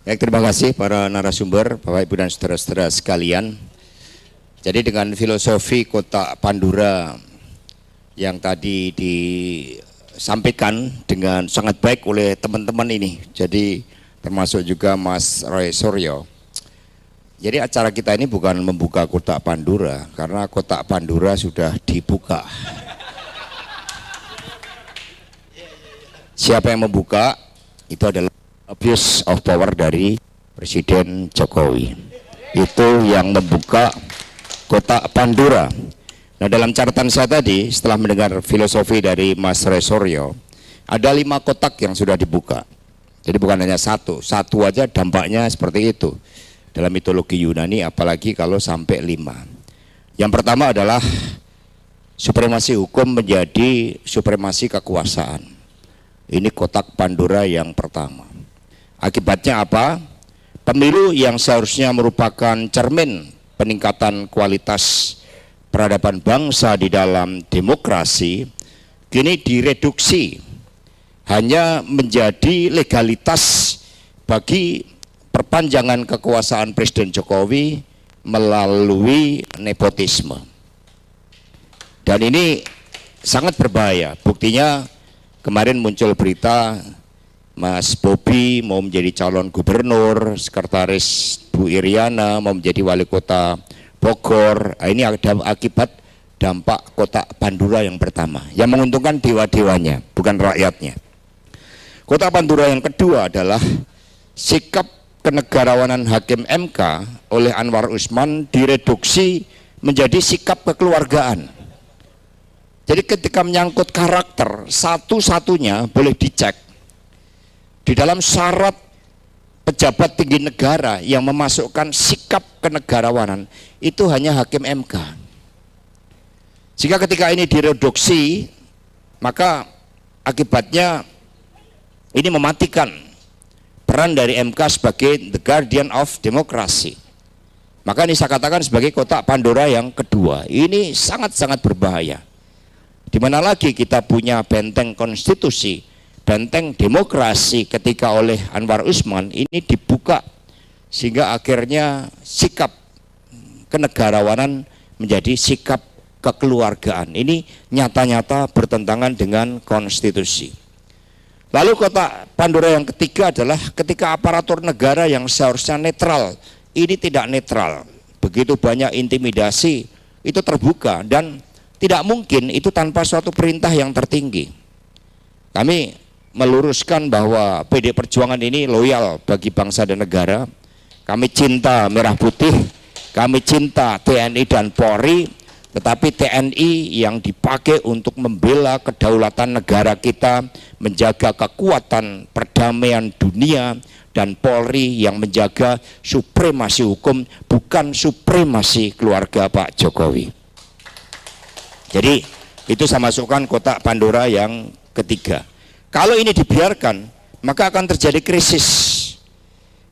Baik, terima kasih para narasumber, Bapak Ibu dan saudara-saudara sekalian. Jadi dengan filosofi Kota Pandura yang tadi disampaikan dengan sangat baik oleh teman-teman ini, jadi termasuk juga Mas Roy Suryo. Jadi acara kita ini bukan membuka Kota Pandura, karena Kota Pandura sudah dibuka. Siapa yang membuka? Itu adalah abuse of power dari Presiden Jokowi. Itu yang membuka Kota Pandura. Nah, dalam catatan saya tadi setelah mendengar filosofi dari Mas Roy Suryo, ada 5 kotak yang sudah dibuka. Jadi bukan hanya satu aja dampaknya seperti itu dalam mitologi Yunani, apalagi kalau sampai 5. Yang pertama adalah supremasi hukum menjadi supremasi kekuasaan. Ini kotak Pandora yang pertama. Akibatnya apa? Pemilu yang seharusnya merupakan cermin peningkatan kualitas peradaban bangsa di dalam demokrasi, kini direduksi hanya menjadi legalitas bagi perpanjangan kekuasaan Presiden Jokowi melalui nepotisme. Dan ini sangat berbahaya. Buktinya kemarin muncul berita Mas Bobi mau menjadi calon gubernur, sekretaris Bu Iriana mau menjadi wali kota Bogor. Ini ada akibat dampak Kota Pandura yang pertama, yang menguntungkan dewa-dewanya, bukan rakyatnya. Kota Pandura yang kedua adalah sikap kenegarawanan Hakim MK oleh Anwar Usman direduksi menjadi sikap kekeluargaan. Jadi ketika menyangkut karakter, satu-satunya boleh dicek di dalam syarat pejabat tinggi negara yang memasukkan sikap kenegarawanan itu hanya Hakim MK. Sehingga ketika ini direduksi, maka akibatnya ini mematikan peran dari MK sebagai the guardian of democracy. Maka ini saya katakan sebagai kotak Pandora yang kedua. Ini sangat-sangat berbahaya. Di mana lagi kita punya benteng konstitusi, benteng demokrasi ketika oleh Anwar Usman ini dibuka, sehingga akhirnya sikap kenegarawanan menjadi sikap kekeluargaan. Ini nyata-nyata bertentangan dengan konstitusi. Lalu kota Pandora yang ketiga adalah ketika aparatur negara yang seharusnya netral ini tidak netral. Begitu banyak intimidasi itu terbuka, dan tidak mungkin itu tanpa suatu perintah yang tertinggi. Kami meluruskan bahwa PD Perjuangan ini loyal bagi bangsa dan negara. Kami cinta merah putih, kami cinta TNI dan Polri, tetapi TNI yang dipakai untuk membela kedaulatan negara kita, menjaga kekuatan perdamaian dunia, dan Polri yang menjaga supremasi hukum, bukan supremasi keluarga Pak Jokowi. Jadi itu saya masukkan kotak Pandora yang ketiga. Kalau ini dibiarkan, maka akan terjadi krisis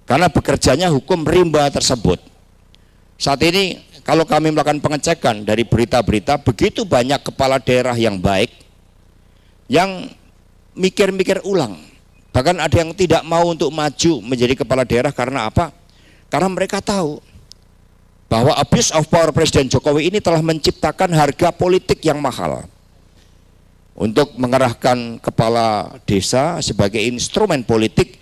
karena bekerjanya hukum rimba tersebut. Saat ini kalau kami melakukan pengecekan dari berita-berita, begitu banyak kepala daerah yang baik yang mikir-mikir ulang. Bahkan ada yang tidak mau untuk maju menjadi kepala daerah karena apa? Karena mereka tahu bahwa abuse of power Presiden Jokowi ini telah menciptakan harga politik yang mahal. Untuk mengerahkan kepala desa sebagai instrumen politik,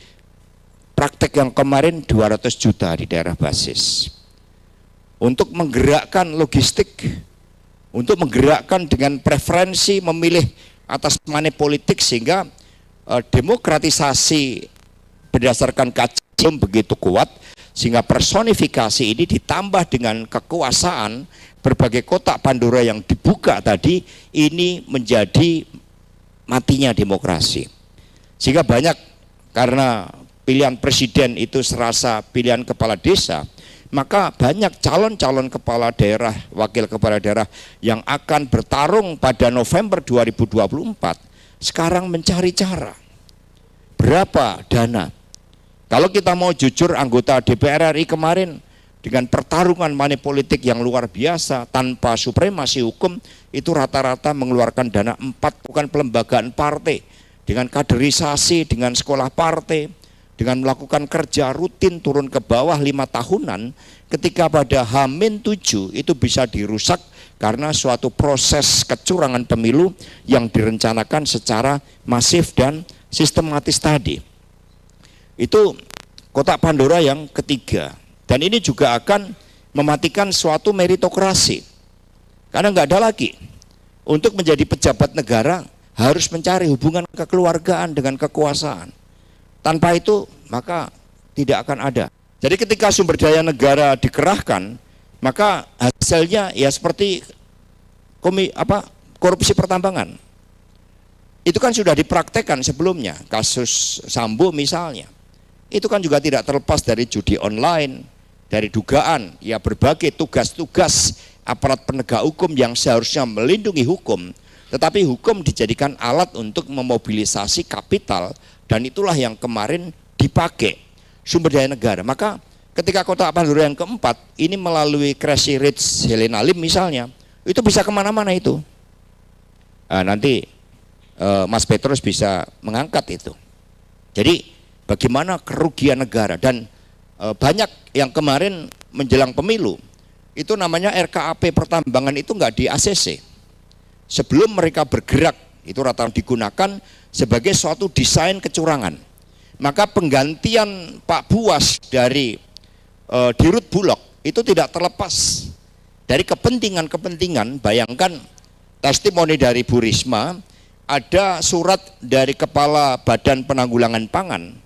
praktek yang kemarin 200 juta di daerah basis. Untuk menggerakkan logistik, untuk menggerakkan dengan preferensi memilih atas money politik, sehingga demokratisasi berdasarkan kajian begitu kuat, sehingga personifikasi ini ditambah dengan kekuasaan. Berbagai kotak Pandora yang dibuka tadi ini menjadi matinya demokrasi. Sehingga banyak, karena pilihan presiden itu serasa pilihan kepala desa, maka banyak calon-calon kepala daerah, wakil kepala daerah yang akan bertarung pada November 2024 sekarang mencari cara berapa dana. Kalau kita mau jujur, anggota DPR RI kemarin dengan pertarungan money politik yang luar biasa tanpa supremasi hukum, itu rata-rata mengeluarkan dana 4, bukan pelembagaan partai, dengan kaderisasi, dengan sekolah partai, dengan melakukan kerja rutin turun ke bawah 5 tahunan, ketika pada H-7 itu bisa dirusak karena suatu proses kecurangan pemilu yang direncanakan secara masif dan sistematis tadi. Itu kotak Pandora yang ketiga. Dan ini juga akan mematikan suatu meritokrasi. Karena nggak ada lagi. Untuk menjadi pejabat negara harus mencari hubungan kekeluargaan dengan kekuasaan. Tanpa itu maka tidak akan ada. Jadi ketika sumber daya negara dikerahkan, maka hasilnya ya seperti korupsi pertambangan. Itu kan sudah dipraktekkan sebelumnya, kasus Sambo misalnya. Itu kan juga tidak terlepas dari judi online, dari dugaan ya berbagai tugas-tugas aparat penegak hukum yang seharusnya melindungi hukum, tetapi hukum dijadikan alat untuk memobilisasi kapital, dan itulah yang kemarin dipakai sumber daya negara. Maka ketika kotak Pandora yang keempat ini melalui Crazy Rich Helena Lim misalnya, itu bisa kemana-mana itu. Nah, nanti Mas Petrus bisa mengangkat itu. Jadi bagaimana kerugian negara, dan banyak yang kemarin menjelang pemilu itu namanya RKAP pertambangan itu nggak di ACC. Sebelum mereka bergerak itu rata-rata digunakan sebagai suatu desain kecurangan. Maka penggantian Pak Buas dari Dirut Bulog itu tidak terlepas dari kepentingan-kepentingan. Bayangkan testimoni dari Bu Risma, ada surat dari Kepala Badan Penanggulangan Pangan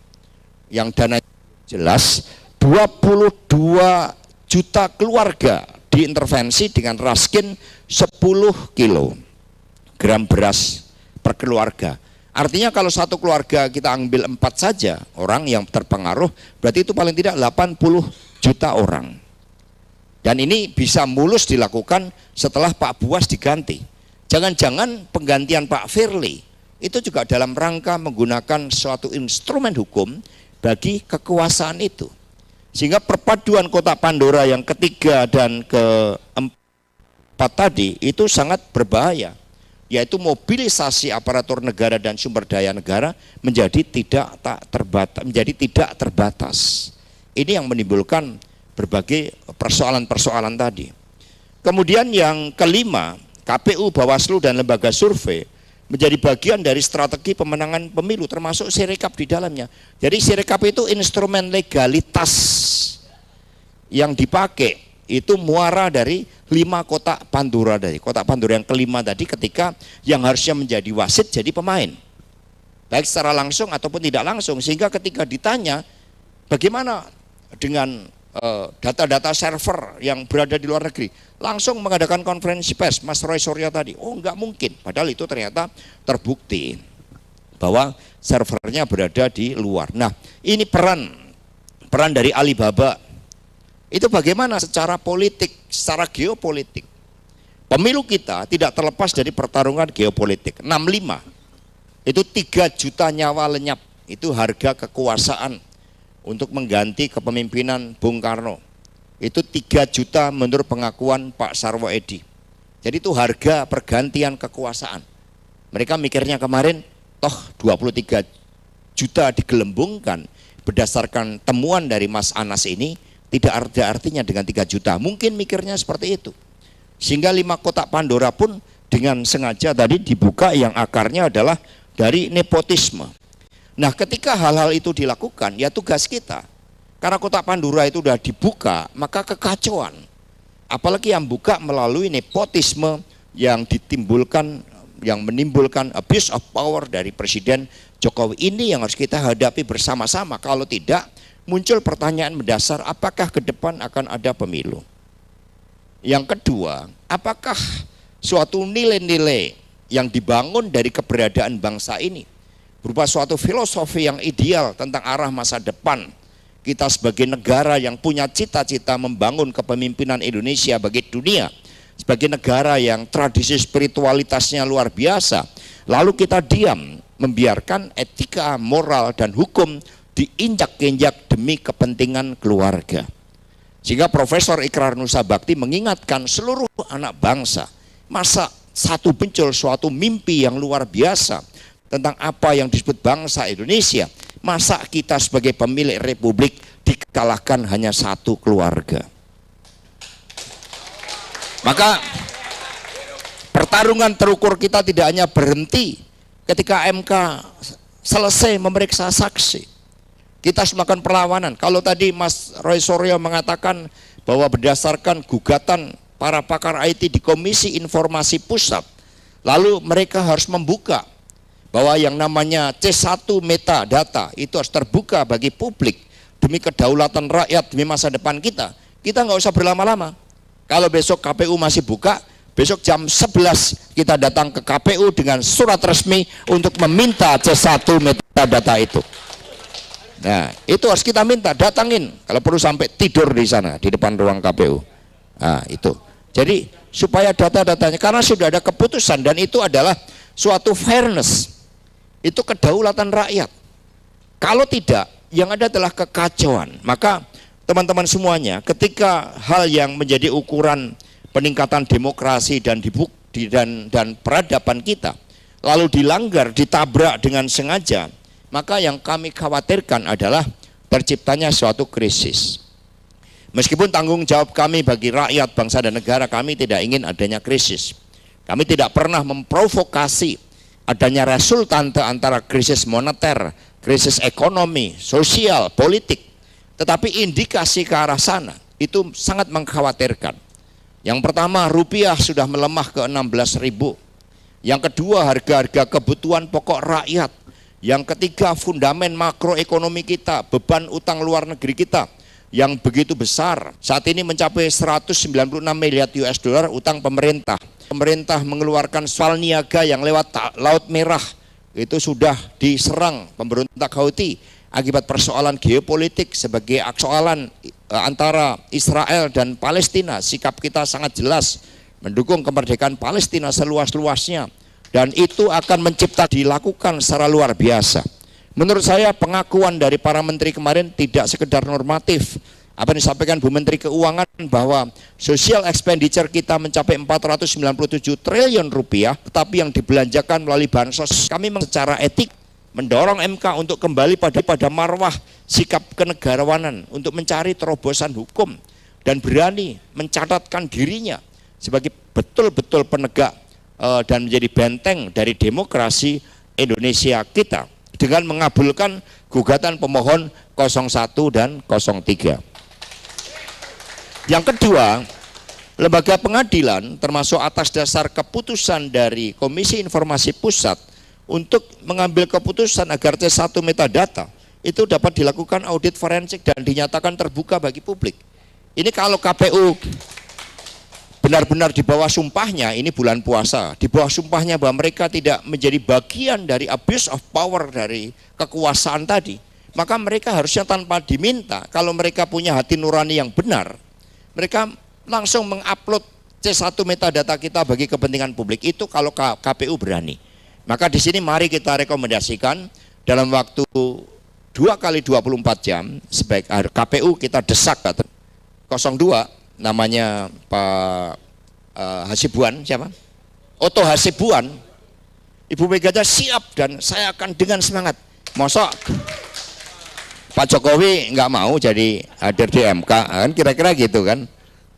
yang dana jelas 22 juta keluarga diintervensi dengan raskin 10 kilogram beras per keluarga. Artinya kalau satu keluarga kita ambil 4 saja orang yang terpengaruh, berarti itu paling tidak 80 juta orang. Dan ini bisa mulus dilakukan setelah Pak Buas diganti. Jangan-jangan penggantian Pak Firly itu juga dalam rangka menggunakan suatu instrumen hukum bagi kekuasaan itu. Sehingga perpaduan kotak Pandora yang ketiga dan keempat tadi itu sangat berbahaya, yaitu mobilisasi aparatur negara dan sumber daya negara menjadi tidak terbatas. Ini yang menimbulkan berbagai persoalan-persoalan tadi. Kemudian yang kelima, KPU, Bawaslu, dan lembaga survei menjadi bagian dari strategi pemenangan pemilu, termasuk Sirekap di dalamnya. Jadi Sirekap itu instrumen legalitas yang dipakai, itu muara dari 5 kotak Pandora dari kotak Pandora yang kelima tadi, ketika yang harusnya menjadi wasit jadi pemain, baik secara langsung ataupun tidak langsung. Sehingga ketika ditanya bagaimana dengan data-data server yang berada di luar negeri, langsung mengadakan konferensi pers Mas Roy Suryo tadi. Oh, enggak mungkin, padahal itu ternyata terbukti bahwa servernya berada di luar. Nah, ini peran dari Alibaba itu bagaimana secara politik, secara geopolitik. Pemilu kita tidak terlepas dari pertarungan geopolitik. 65 itu 3 juta nyawa lenyap, itu harga kekuasaan untuk mengganti kepemimpinan Bung Karno. Itu 3 juta menurut pengakuan Pak Sarwo Edi. Jadi itu harga pergantian kekuasaan. Mereka mikirnya kemarin toh 23 juta digelembungkan berdasarkan temuan dari Mas Anas ini, tidak ada artinya dengan 3 juta. Mungkin mikirnya seperti itu. Sehingga 5 kotak Pandora pun dengan sengaja tadi dibuka yang akarnya adalah dari nepotisme. Nah, ketika hal-hal itu dilakukan, ya tugas kita. Karena kotak Pandora itu sudah dibuka, maka kekacauan. Apalagi yang buka melalui nepotisme yang menimbulkan abuse of power dari Presiden Jokowi. Ini yang harus kita hadapi bersama-sama. Kalau tidak, muncul pertanyaan mendasar, apakah ke depan akan ada pemilu? Yang kedua, apakah suatu nilai-nilai yang dibangun dari keberadaan bangsa ini berupa suatu filosofi yang ideal tentang arah masa depan kita sebagai negara yang punya cita-cita membangun kepemimpinan Indonesia bagi dunia, sebagai negara yang tradisi spiritualitasnya luar biasa, lalu kita diam membiarkan etika, moral, dan hukum diinjak-injak demi kepentingan keluarga. Sehingga Profesor Ikrar Nusa Bakti mengingatkan seluruh anak bangsa, masa satu muncul suatu mimpi yang luar biasa tentang apa yang disebut bangsa Indonesia, Masa kita sebagai pemilik republik dikalahkan hanya satu keluarga? Maka pertarungan terukur kita tidak hanya berhenti ketika MK selesai memeriksa saksi. Kita harus melakukan perlawanan. Kalau tadi Mas Roy Suryo mengatakan bahwa berdasarkan gugatan para pakar IT di Komisi Informasi Pusat, lalu mereka harus membuka bahwa yang namanya C1 metadata itu harus terbuka bagi publik demi kedaulatan rakyat, demi masa depan kita. Kita nggak usah berlama-lama. Kalau besok KPU masih buka, besok jam 11 kita datang ke KPU dengan surat resmi untuk meminta C1 metadata itu. Nah, itu harus kita minta, datangin. Kalau perlu sampai tidur di sana, di depan ruang KPU. Nah, itu. Jadi supaya data-datanya, karena sudah ada keputusan dan itu adalah suatu fairness. Itu kedaulatan rakyat. Kalau tidak, yang ada adalah kekacauan. Maka teman-teman semuanya, ketika hal yang menjadi ukuran peningkatan demokrasi dan peradaban kita lalu dilanggar, ditabrak dengan sengaja, maka yang kami khawatirkan adalah terciptanya suatu krisis. Meskipun tanggung jawab kami bagi rakyat, bangsa dan negara, kami tidak ingin adanya krisis. Kami tidak pernah memprovokasi adanya resultante antara krisis moneter, krisis ekonomi, sosial, politik. Tetapi indikasi ke arah sana itu sangat mengkhawatirkan. Yang pertama, rupiah sudah melemah ke 16.000. Yang kedua, harga-harga kebutuhan pokok rakyat. Yang ketiga, fundamen makroekonomi kita, beban utang luar negeri kita yang begitu besar. Saat ini mencapai 196 miliar US dollar utang pemerintah. Pemerintah mengeluarkan soal niaga yang lewat Laut Merah. Itu sudah diserang pemberontak Houthi akibat persoalan geopolitik sebagai persoalan antara Israel dan Palestina. Sikap kita sangat jelas mendukung kemerdekaan Palestina seluas-luasnya, dan itu akan dilakukan secara luar biasa. Menurut saya pengakuan dari para menteri kemarin tidak sekedar normatif. Apa yang disampaikan Bu Menteri Keuangan bahwa social expenditure kita mencapai 497 triliun rupiah, tetapi yang dibelanjakan melalui bansos. Kami secara etik mendorong MK untuk kembali pada marwah sikap kenegarawanan, untuk mencari terobosan hukum dan berani mencatatkan dirinya sebagai betul-betul penegak dan menjadi benteng dari demokrasi Indonesia kita dengan mengabulkan gugatan pemohon 01 dan 03. Yang kedua, lembaga pengadilan termasuk atas dasar keputusan dari Komisi Informasi Pusat untuk mengambil keputusan agar C1 metadata itu dapat dilakukan audit forensik dan dinyatakan terbuka bagi publik. Ini kalau KPU benar-benar di bawah sumpahnya, ini bulan puasa, di bawah sumpahnya bahwa mereka tidak menjadi bagian dari abuse of power dari kekuasaan tadi, maka mereka harusnya tanpa diminta, kalau mereka punya hati nurani yang benar, mereka langsung mengupload C1 metadata kita bagi kepentingan publik. Itu kalau KPU berani. Maka di sini mari kita rekomendasikan dalam waktu 2 kali 24 jam sebaik KPU kita desak 02 namanya Pak Hasibuan, siapa? Otto Hasibuan. Ibu Mega siap dan saya akan dengan semangat. Mosok Pak Jokowi nggak mau jadi hadir di MK, kan kira-kira gitu kan.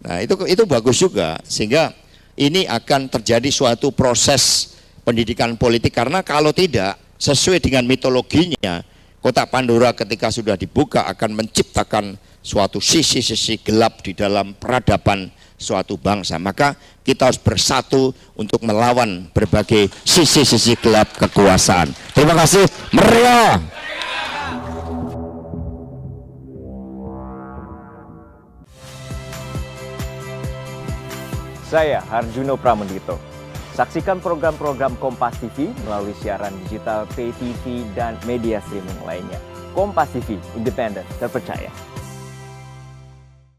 Nah itu bagus juga, sehingga ini akan terjadi suatu proses pendidikan politik, karena kalau tidak sesuai dengan mitologinya, kotak Pandora ketika sudah dibuka akan menciptakan suatu sisi-sisi gelap di dalam peradaban suatu bangsa. Maka kita harus bersatu untuk melawan berbagai sisi-sisi gelap kekuasaan. Terima kasih. Meriah. Saya Harjuno Pramendito. Saksikan program-program Kompas TV melalui siaran digital, pay TV, dan media streaming lainnya. Kompas TV, independen, terpercaya.